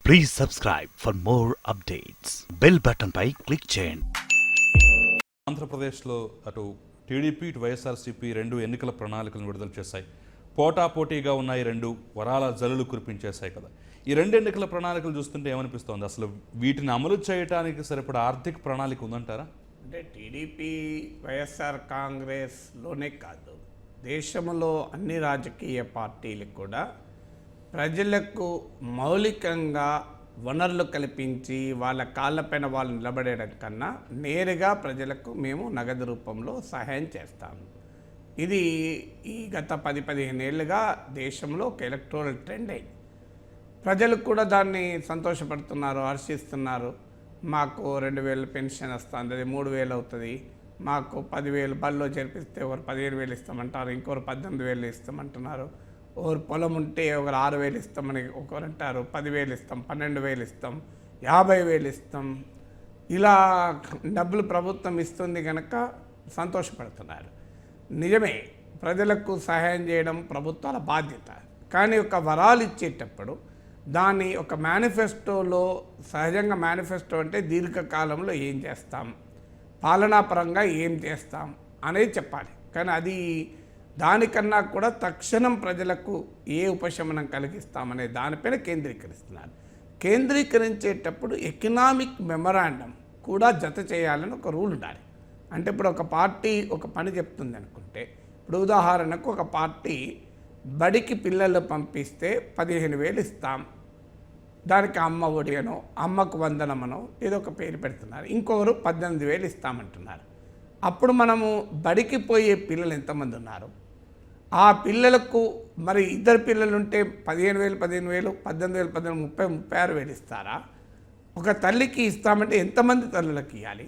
Please subscribe for more updates. Bell button pi click చేయండి. ఆంధ్రప్రదేశ్లో అటు టీడీపీ ఇటు వైఎస్ఆర్సీపీ రెండు ఎన్నికల ప్రణాళికలను విడుదల చేశాయి. పోటాపోటీగా ఉన్నాయి, రెండు వరాల జల్లులు కురిపించేశాయి కదా. ఈ రెండు ఎన్నికల ప్రణాళికలు చూస్తుంటే ఏమనిపిస్తోంది? అసలు వీటిని అమలు చేయడానికి సరిపడా ఆర్థిక ప్రణాళిక ఉందంటారా? అంటే టీడీపీ వైఎస్ఆర్ కాంగ్రెస్లోనే కాదు, దేశంలో అన్ని రాజకీయ పార్టీలకు కూడా ప్రజలకు మౌలికంగా వనరులు కల్పించి వాళ్ళ కాళ్ళపైన వాళ్ళు నిలబడేయడం కన్నా నేరుగా ప్రజలకు మేము నగదు రూపంలో సహాయం చేస్తాము. ఇది ఈ గత 10-15 ఏళ్ళుగా దేశంలో ఒక ఎలక్టోరల్ ట్రెండ్ అయింది. ప్రజలు కూడా దాన్ని సంతోషపడుతున్నారు, హర్షిస్తున్నారు. మాకు 2,000 పెన్షన్ వస్తుంది, అది 3,000 అవుతుంది. మాకు 10,000 బల్లో చేర్పిస్తే ఒకరు 15,000 ఇస్తామంటారు, ఇంకొకరు 18,000 ఇస్తామంటున్నారు. ఒకరు పొలం ఉంటే ఒకరు 6,000 ఇస్తామని ఒకరు అంటారు, 10,000 ఇస్తాం, 12,000 ఇస్తాం, 50,000 ఇస్తాం. ఇలా డబ్బులు ప్రభుత్వం ఇస్తుంది కనుక సంతోషపడుతున్నారు. నిజమే, ప్రజలకు సహాయం చేయడం ప్రభుత్వాల బాధ్యత. కానీ ఒక వరాలు ఇచ్చేటప్పుడు దాన్ని ఒక మేనిఫెస్టోలో, సహజంగా మేనిఫెస్టో అంటే దీర్ఘకాలంలో ఏం చేస్తాం, పాలనాపరంగా ఏం చేస్తాం అనేది చెప్పాలి. కానీ అది దానికన్నా కూడా తక్షణం ప్రజలకు ఏ ఉపశమనం కలిగిస్తామనే దానిపైన కేంద్రీకరిస్తున్నారు. కేంద్రీకరించేటప్పుడు ఎకనామిక్ మెమరాండం కూడా జత చేయాలని ఒక రూల్ ఉండాలి. అంటే ఇప్పుడు ఒక పార్టీ ఒక పని చెప్తుంది అనుకుంటే, ఇప్పుడు ఉదాహరణకు ఒక పార్టీ బడికి పిల్లలు పంపిస్తే 15,000 ఇస్తాం, దానికి అమ్మ ఒడియనో అమ్మకు వందనమనో ఏదో ఒక పేరు పెడుతున్నారు. ఇంకొకరు 18,000 ఇస్తామంటున్నారు. అప్పుడు మనము బడికి పోయే పిల్లలు ఎంతమంది ఉన్నారు, ఆ పిల్లలకు మరి ఇద్దరు పిల్లలు ఉంటే 15,000, 18,000, 18,000, 36,000 ఇస్తారా? ఒక తల్లికి ఇస్తామంటే ఎంతమంది తల్లులకు ఇవ్వాలి?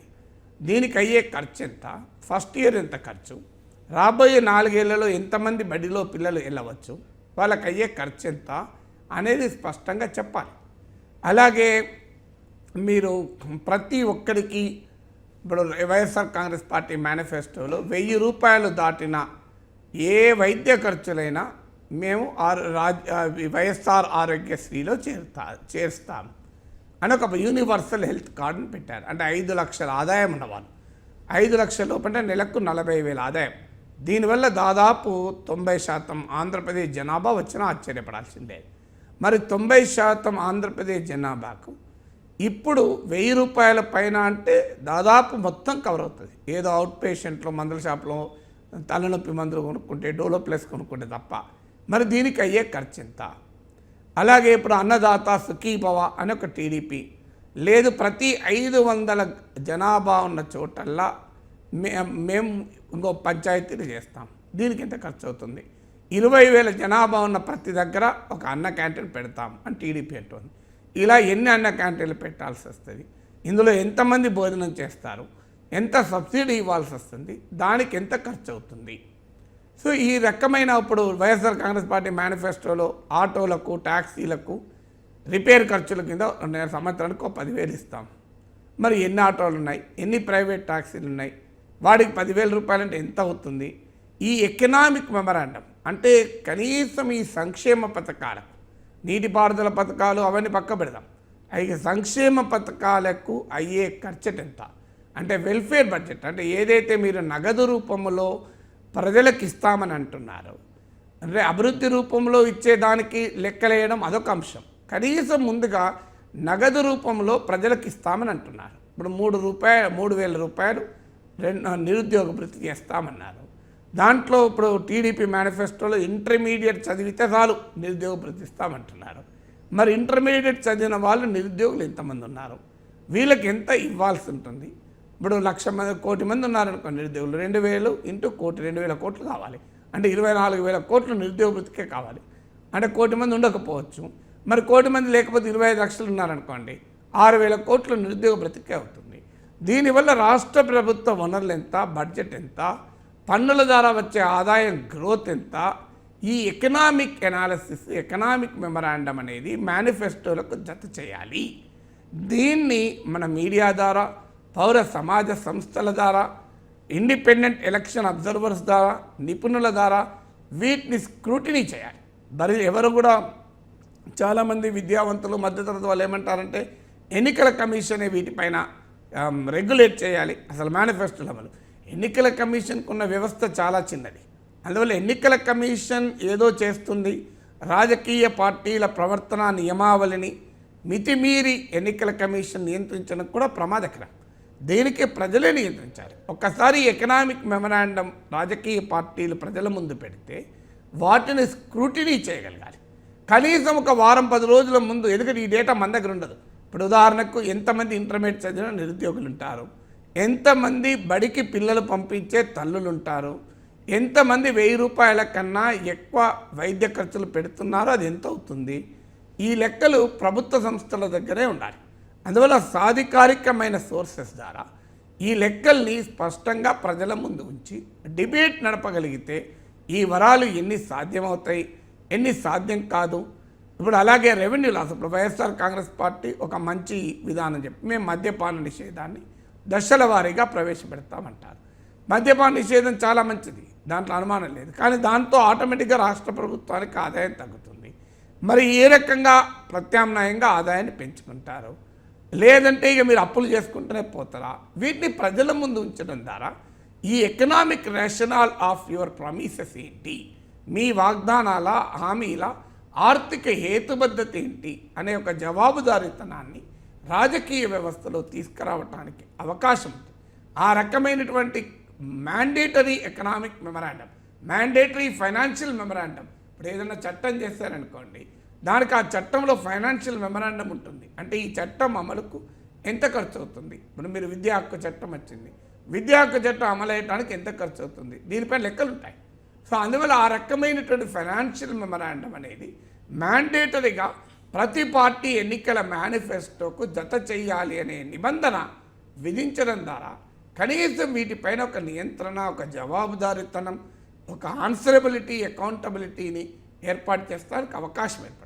దీనికి అయ్యే ఖర్చు ఎంత? ఫస్ట్ ఇయర్ ఎంత ఖర్చు? రాబోయే 4 ఏళ్లలో ఎంతమంది బడిలో పిల్లలు వెళ్ళవచ్చు? వాళ్ళకి అయ్యే ఖర్చు ఎంత అనేది స్పష్టంగా చెప్పాలి. అలాగే మీరు ప్రతి ఒక్కరికి ఇప్పుడు వైఎస్ఆర్ కాంగ్రెస్ పార్టీ మేనిఫెస్టోలో 1,000 రూపాయలు దాటిన ఏ వైద్య ఖర్చులైనా మేము వైఎస్ఆర్ ఆరోగ్యశ్రీలో చేరుస్తాం అని ఒక యూనివర్సల్ హెల్త్ కార్డుని పెట్టారు. అంటే 5 లక్షల ఆదాయం ఉన్నవాళ్ళు, 5 లక్షల లోపల నెలకు 40,000 ఆదాయం. దీనివల్ల దాదాపు 90% ఆంధ్రప్రదేశ్ జనాభా వచ్చినా ఆశ్చర్యపడాల్సిందే. మరి 90% ఆంధ్రప్రదేశ్ జనాభాకు ఇప్పుడు 1,000 రూపాయల పైన అంటే దాదాపు మొత్తం కవర్ అవుతుంది. ఏదో అవుట్ పేషెంట్లో మందుల షాప్లో తలనొప్పి మందులు కొనుక్కుంటే, డోలో ప్లస్ కొనుక్కుంటే తప్ప. మరి దీనికి అయ్యే ఖర్చు ఎంత? అలాగే ఇప్పుడు అన్నదాత సుఖీభవ అని ఒక టీడీపీ లేదు, ప్రతి 500 జనాభా ఉన్న చోటల్లా మేము ఇంకో పంచాయతీలు చేస్తాం. దీనికి ఎంత ఖర్చు అవుతుంది? 20,000 జనాభా ఉన్న ప్రతి దగ్గర ఒక అన్న క్యాంటీన్ పెడతాం అని టీడీపీ అంటుంది. ఇలా ఎన్ని అన్న క్యాంటీన్లు పెట్టాల్సి వస్తుంది? ఇందులో ఎంతమంది భోజనం చేస్తారు? ఎంత సబ్సిడీ ఇవ్వాల్సి వస్తుంది? దానికి ఎంత ఖర్చు అవుతుంది? సో ఈ రకమైన ఇప్పుడు వైఎస్ఆర్ కాంగ్రెస్ పార్టీ మేనిఫెస్టోలో ఆటోలకు, ట్యాక్సీలకు రిపేర్ ఖర్చుల కింద సంవత్సరానికి 10,000 ఇస్తాం. మరి ఎన్ని ఆటోలు ఉన్నాయి, ఎన్ని ప్రైవేట్ ట్యాక్సీలు ఉన్నాయి, వాడికి 10,000 రూపాయలు అంటే ఎంత అవుతుంది? ఈ ఎకనామిక్ మెమరాండం అంటే కనీసం ఈ సంక్షేమ పథకాలకు, నీటిపారుదల పథకాలు అవన్నీ పక్క పెడదాం, అవి సంక్షేమ పథకాలకు అయ్యే ఖర్చు ఎంత? అంటే వెల్ఫేర్ బడ్జెట్ అంటే ఏదైతే మీరు నగదు రూపంలో ప్రజలకు ఇస్తామని అంటున్నారు, అంటే అభివృద్ధి రూపంలో ఇచ్చేదానికి లెక్కలేయడం అదొక అంశం. కనీసం ముందుగా నగదు రూపంలో ప్రజలకు ఇస్తామని అంటున్నారు. ఇప్పుడు 3,000 రూపాయలు నిరుద్యోగ భృతి చేస్తామన్నారు. దాంట్లో ఇప్పుడు టీడీపీ మేనిఫెస్టోలో ఇంటర్మీడియట్ చదివితే చాలు నిరుద్యోగ భృతి ఇస్తామంటున్నారు. మరి ఇంటర్మీడియట్ చదివిన వాళ్ళు నిరుద్యోగులు ఎంతమంది ఉన్నారు? వీళ్ళకి ఎంత ఇవ్వాల్సి ఉంటుంది? ఇప్పుడు 1,00,000 కోటి మంది ఉన్నారనుకో నిరుద్యోగులు, 2,000 ఇంటూ కోటి, 2,000 కోట్లు కావాలి. అంటే 24,000 కోట్లు నిరుద్యోగ భృతికే కావాలి. అంటే 1 కోటి మంది ఉండకపోవచ్చు. మరి 1 కోటి మంది లేకపోతే 25 లక్షలు ఉన్నారనుకోండి, 6,000 కోట్లు నిరుద్యోగ భృతికే అవుతుంది. దీనివల్ల రాష్ట్ర ప్రభుత్వ వనరులు ఎంత, బడ్జెట్ ఎంత, పన్నుల ద్వారా వచ్చే ఆదాయం గ్రోత్ ఎంత, ఈ ఎకనామిక్ ఎనాలిసిస్, ఎకనామిక్ మెమరాండం అనేది మేనిఫెస్టోలకు జత చేయాలి. దీన్ని మన మీడియా ద్వారా, పౌర సమాజ సంస్థల ద్వారా, ఇండిపెండెంట్ ఎలక్షన్ అబ్జర్వర్స్ ద్వారా, నిపుణుల ద్వారా వీటిని స్క్రూటినీ చేయాలి. మరి ఎవరు కూడా చాలామంది విద్యావంతులు మధ్యతరగతి వాళ్ళు ఏమంటారంటే ఎన్నికల కమిషనే వీటిపైన రెగ్యులేట్ చేయాలి, అసలు మేనిఫెస్టోల అమలు. ఎన్నికల కమిషన్కు ఉన్న వ్యవస్థ చాలా చిన్నది. అందువల్ల ఎన్నికల కమిషన్ ఏదో చేస్తుంది, రాజకీయ పార్టీల ప్రవర్తన నియమావళిని మితిమీరి ఎన్నికల కమిషన్ నియంత్రించడం కూడా ప్రమాదకరం. దేనికి ప్రజలే నియంత్రించాలి. ఒక్కసారి ఎకనామిక్ మెమరాండం రాజకీయ పార్టీలు ప్రజల ముందు పెడితే వాటిని స్క్రూటినీ చేయగలగాలి. కనీసం ఒక వారం 10 రోజుల ముందు, ఎందుకంటే ఈ డేటా మన దగ్గర ఉండదు. ఇప్పుడు ఉదాహరణకు ఎంతమంది ఇంటర్మీడియట్ చదివిన నిరుద్యోగులు ఉంటారు, ఎంతమంది బడికి పిల్లలు పంపించే తల్లులు ఉంటారు, ఎంతమంది 1000 రూపాయల కన్నా ఎక్కువ వైద్య ఖర్చులు పెడుతున్నారో అది ఎంత అవుతుంది, ఈ లెక్కలు ప్రభుత్వ సంస్థల దగ్గరే ఉండాలి. అందువల్ల సాధికారికమైన సోర్సెస్ ద్వారా ఈ లెక్కల్ని స్పష్టంగా ప్రజల ముందు ఉంచి డిబేట్ నడపగలిగితే ఈ వరాలు ఎన్ని సాధ్యమవుతాయి, ఎన్ని సాధ్యం కాదు. ఇప్పుడు అలాగే రెవెన్యూ లాస్, ఇప్పుడు వైఎస్ఆర్ కాంగ్రెస్ పార్టీ ఒక మంచి విధానం చెప్పి మేము మద్యపాన నిషేధాన్ని దశల వారీగా ప్రవేశపెడతామంటారు. మద్యపాన నిషేధం చాలా మంచిది, దాంట్లో అనుమానం లేదు. కానీ దాంతో ఆటోమేటిక్గా రాష్ట్ర ప్రభుత్వానికి ఆదాయం తగ్గుతుంది. మరి ఏ రకంగా ప్రత్యామ్నాయంగా ఆదాయాన్ని పెంచుకుంటారు? లేదంటే ఇక మీరు అప్పులు చేసుకుంటూనే పోతారా? వీటిని ప్రజల ముందు ఉంచడం ద్వారా ఈ economic rational of your promises ఏంటి, మీ వాగ్దానాల హామీల ఆర్థిక హేతుబద్ధత ఏంటి అనే ఒక జవాబుదారీతనాన్ని రాజకీయ వ్యవస్థలో తీసుకురావడానికి అవకాశం ఉంది. ఆ రకమైనటువంటి mandatory economic memorandum, mandatory financial memorandum, ఇప్పుడు ఏదైనా చట్టం చేశారనుకోండి, దానికి ఆ చట్టంలో ఫైనాన్షియల్ మెమరాండం ఉంటుంది. అంటే ఈ చట్టం అమలుకు ఎంత ఖర్చు అవుతుంది. ఇప్పుడు మీరు విద్యా హక్కు చట్టం వచ్చింది, విద్యా హక్కు చట్టం అమలు అయ్యడానికి ఎంత ఖర్చు అవుతుంది, దీనిపై లెక్కలు ఉంటాయి. సో అందువల్ల ఆ రకమైనటువంటి ఫైనాన్షియల్ మెమరాండం అనేది మ్యాండేటరీగా ప్రతి పార్టీ ఎన్నికల మేనిఫెస్టోకు జత చేయాలి అనే నిబంధన విధించడం ద్వారా కనీసం వీటిపైన ఒక నియంత్రణ, ఒక జవాబుదారీతనం, ఒక ఆన్సరబిలిటీ, అకౌంటబిలిటీని ఏర్పాటు చేస్తానికి అవకాశం ఏర్పడుతుంది.